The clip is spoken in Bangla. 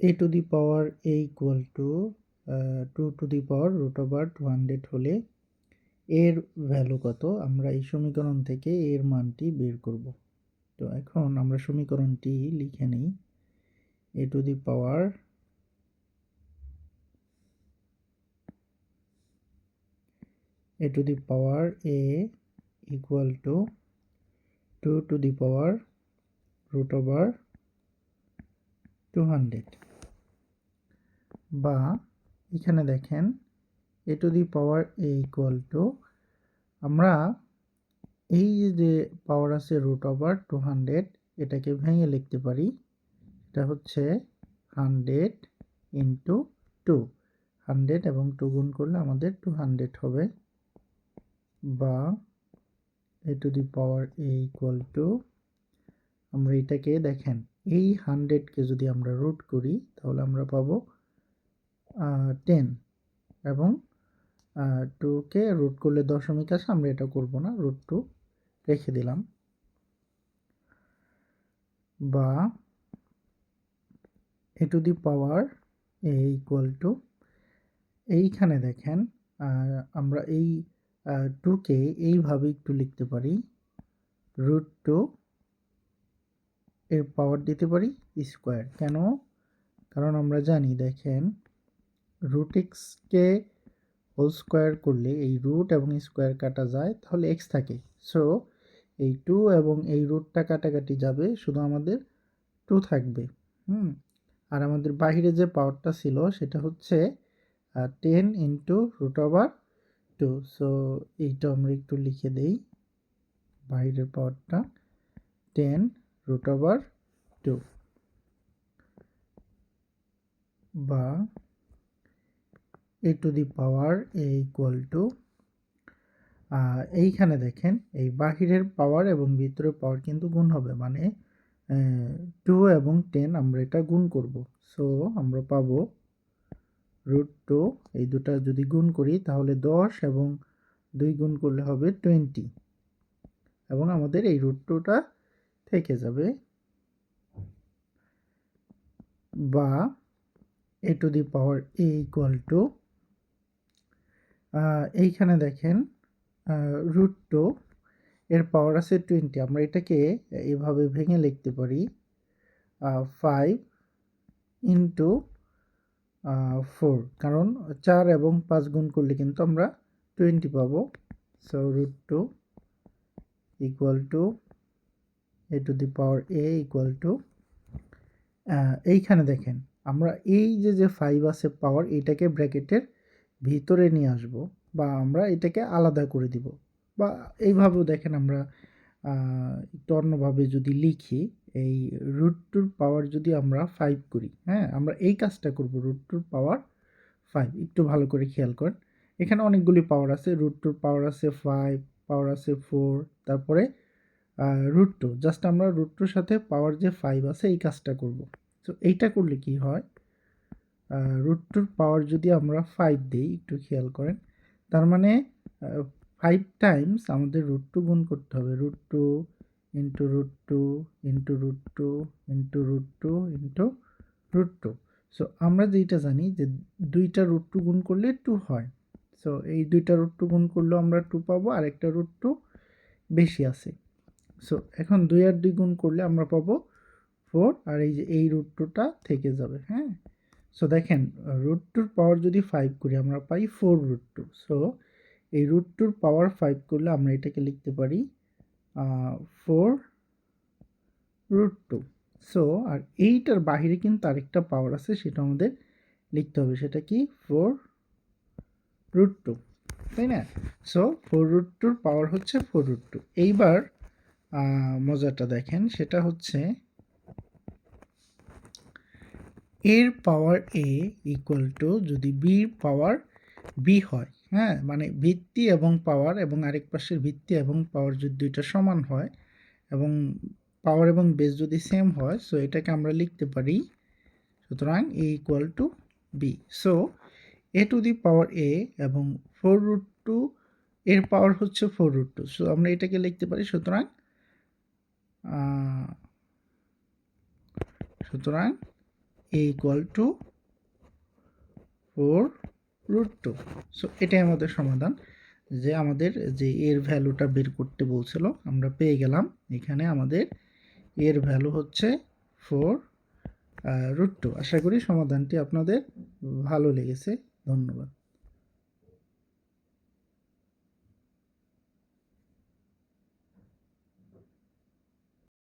a to the power a equal to 2 to the power root over 200 হলে এর ভ্যালু কত আমরা এই সমীকরণ থেকে এর মানটি বের করব। তো এখন আমরা সমীকরণটি লিখে নেই। a to the power a equal to 2 to the power root over 200 বা এখানে দেখেন a to the power a equal to আমরা এই যে পাওয়ার আছে রুট ওভার 200 এটাকে ভেঙে লিখতে পারি। এটা হচ্ছে 100 ইন্টু 2, 100 এবং 2 গুণ করলে আমাদের 200 হবে বা a to the power a equal to আমরা এটাকে দেখেন এই 100কে যদি আমরা রুট করি তাহলে আমরা পাবো 10 এবং 2কে রুট করলে দশমিক আসে, আমরা এটা করব না, রুট 2 রেখে দিলাম বা a to the power a equal to এইখানে দেখেন আমরা এই 2কে এইভাবে একটু লিখতে পারি, রুট 2 এর পাওয়ার দিতে পারি স্কোয়ার। কেন? কারণ আমরা জানি দেখেন রুট এক্সকে হোল স্কোয়ার করলে এই রুট এবং স্কোয়ার কাটা যায়, তাহলে এক্স থাকে। সো এই 2 এবং এই রুটটা কাটাকাটি যাবে, শুধু আমাদের 2 থাকবে। আর আমাদের বাহিরে যে পাওয়ারটা ছিল সেটা হচ্ছে 10 ইন্টু রুট ওভার 2। সো এইটা আমরা একটু লিখে দেই, বাইরের পাওয়ারটা 10 রুট ওভার 2 বা a to the power a equal to এইখানে দেখেন এই বাহিরের পাওয়ার এবং ভিতরের পাওয়ার কিন্তু গুণ হবে, মানে 2 এবং 10 আমরা এটা গুণ করব। সো আমরা পাবো রুট 2, এই দুটা যদি গুণ করি তাহলে 10 এবং 2 গুণ করলে হবে 20 এবং আমাদের এই রুট 2টা থেকে যাবে বা a to the power a equal to এইখানে দেখেন রুট 2 এর পাওয়ার আছে 20, আমরা এটাকে এভাবে ভেঙে লিখতে পারি 5 ইন্টু 4, কারণ 4 এবং 5 গুণ করলে কিন্তু আমরা 20 পাবো। So root 2 equal to a to the power a equal to এইখানে দেখেন আমরা এই যে 5 আছে পাওয়ার, এইটাকে ব্র্যাকেটের ভিতরে নিয়ে আসব বা আমরা এটাকে আলাদা করে দিব, বা এইভাবেও দেখেন আমরা একটু অন্যভাবে যদি লিখি, এই রুট 2 পাওয়ার যদি আমরা 5 করি, হ্যাঁ আমরা এই কাজটা করব, রুট 2 পাওয়ার 5। একটু ভালো করে খেয়াল করেন, এখানে অনেকগুলি পাওয়ার আছে, রুট 2 পাওয়ার আছে 5, পাওয়ার আছে 4, তারপরে রুট 2, জাস্ট আমরা রুট 2 সাথে পাওয়ার যে 5 আছে এই কাজটা করব। তো এইটা করলে কি হয়, রুট 2 পাওয়ার যদি আমরা 5 দিই, একটু খেয়াল করেন, তার মানে 5 টাইমস আমাদের রুট 2 গুণ করতে হবে, root 2 into root 2 into root 2 into root 2 into root 2। So আমরা যেটা জানি যে দুইটা রুট 2 গুণ করলে 2 হয়। সো এই দুইটা রুট 2 গুণ করলেও আমরা 2 পাবো, আর একটা রুট 2 বেশি আছে। সো এখন 2 আর 2 গুণ করলে আমরা পাবো 4, আর এই যে এই রুট 2টা থেকে যাবে। হ্যাঁ, সো দেখেন রুট 2 পাওয়ার যদি 5 করি আমরা পাই 4 রুট 2। সো এই রুট 2 পাওয়ার 5 করলে আমরা এটাকে লিখতে পারি 4 রুট 2। সো আর এইটার বাহিরে কিন্তু আরেকটা পাওয়ার আছে, সেটা আমাদের লিখতে হবে, সেটা কি 4 রুট 2, তাই না? সো 4 রুট 2 পাওয়ার হচ্ছে 4 রুট 2। এইবার মজাটা দেখেন, সেটা হচ্ছে এর পাওয়ার a ইকুয়াল টু যদি বির পাওয়ার b হয়, হ্যাঁ মানে ভিত্তি এবং পাওয়ার এবং আরেক পাশের ভিত্তি এবং পাওয়ার যদি দুইটা সমান হয় এবং পাওয়ার এবং বেস যদি সেম হয়, সো এটাকে আমরা লিখতে পারি, সুতরাং a equal two b। So a to the power a এবং 4 রুট 2 এর পাওয়ার হচ্ছে 4 রুট 2। সো আমরা এটাকে লিখতে পারি, সুতরাং এ ইকুয়াল টু 4√2। সো এটাই আমাদের সমাধান, যে আমাদের যে এর ভ্যালুটা বের করতে বলছিল আমরা পেয়ে গেলাম। এখানে আমাদের এর ভ্যালু হচ্ছে 4√2। আশা করি সমাধানটি আপনাদের ভালো লেগেছে। ধন্যবাদ।